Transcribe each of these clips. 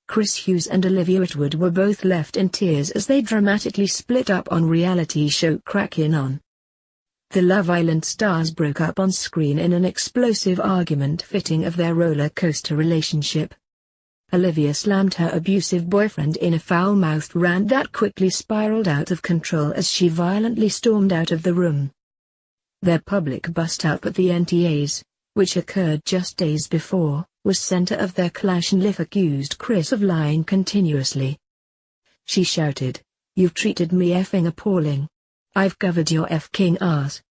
Chris Hughes and Olivia Attwood were both left in tears as they dramatically split up on reality show Crackin On. The Love Island stars broke up on screen in an explosive argument fitting of their roller coaster relationship. Olivia slammed her abusive boyfriend in a foul-mouthed rant that quickly spiraled out of control as she violently stormed out of the room. Their public bust-up at the NTAs, which occurred just days before, was center of their clash, and Liv accused Chris of lying continuously. She shouted, "You've treated me effing appalling. I've covered your f-king ass.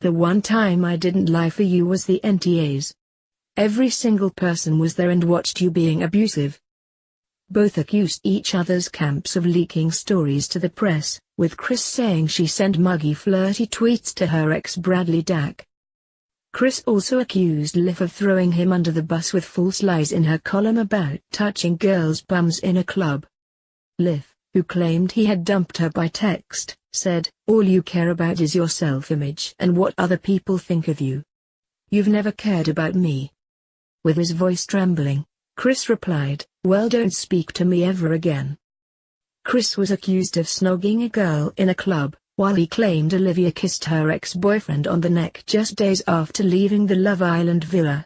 The one time I didn't lie for you was the NTAs. Every single person was there and watched you being abusive." Both accused each other's camps of leaking stories to the press, with Chris saying she sent muggy flirty tweets to her ex Bradley Dack. Chris also accused Liv of throwing him under the bus with false lies in her column about touching girls' bums in a club. Liv, who claimed he had dumped her by text, said, "All you care about is your self-image and what other people think of you. You've never cared about me." With his voice trembling, Chris replied, "Well, don't speak to me ever again." Chris was accused of snogging a girl in a club, while he claimed Olivia kissed her ex-boyfriend on the neck just days after leaving the Love Island villa.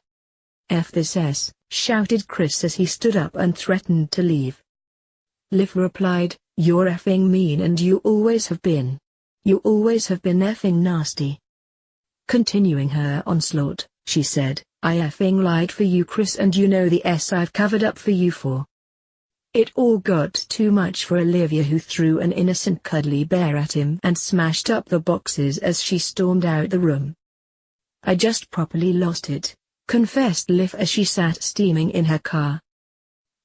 "F this S," shouted Chris as he stood up and threatened to leave. Liv replied, "You're effing mean and you always have been. You always have been effing nasty." Continuing her onslaught, she said, "I effing lied for you, Chris, and you know the S I've covered up for you for." It all got too much for Olivia, who threw an innocent cuddly bear at him and smashed up the boxes as she stormed out the room. "I just properly lost it," confessed Liv as she sat steaming in her car.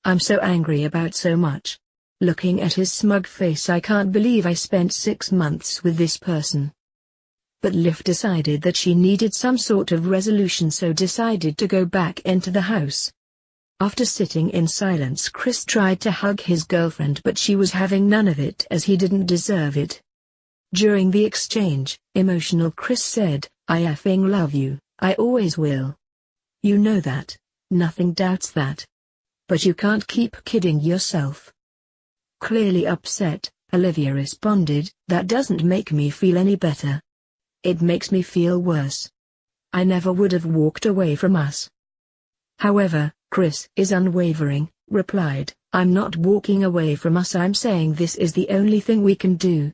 "I'm so angry about so much. Looking at his smug face, I can't believe I spent 6 months with this person." But Liv decided that she needed some sort of resolution, so decided to go back into the house. After sitting in silence, Chris tried to hug his girlfriend, but she was having none of it as he didn't deserve it. During the exchange, emotional Chris said, "I effing love you, I always will. You know that, nothing doubts that. But you can't keep kidding yourself." Clearly upset, Olivia responded, "That doesn't make me feel any better. It makes me feel worse. I never would have walked away from us." However, Chris is unwavering, replied, "I'm not walking away from us, I'm saying this is the only thing we can do.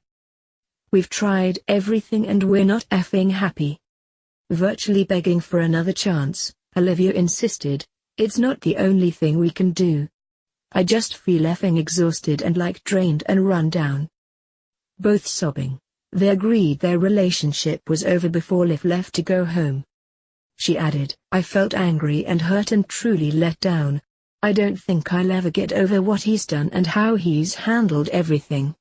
We've tried everything and we're not effing happy." Virtually begging for another chance, Olivia insisted, "It's not the only thing we can do. I just feel effing exhausted and like drained and run down." Both sobbing, they agreed their relationship was over before Liv left to go home. She added, "I felt angry and hurt and truly let down. I don't think I'll ever get over what he's done and how he's handled everything."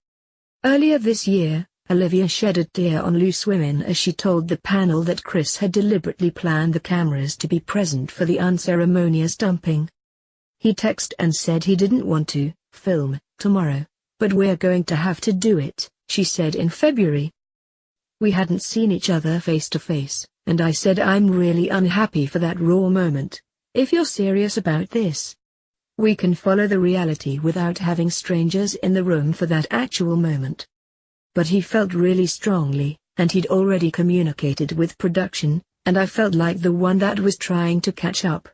Earlier this year, Olivia shed a tear on Loose Women as she told the panel that Chris had deliberately planned the cameras to be present for the unceremonious dumping. "He texted and said he didn't want to film tomorrow, but we're going to have to do it," she said in February. "We hadn't seen each other face to face, and I said I'm really unhappy for that raw moment. If you're serious about this, we can follow the reality without having strangers in the room for that actual moment." But he felt really strongly, and he'd already communicated with production, and I felt like the one that was trying to catch up.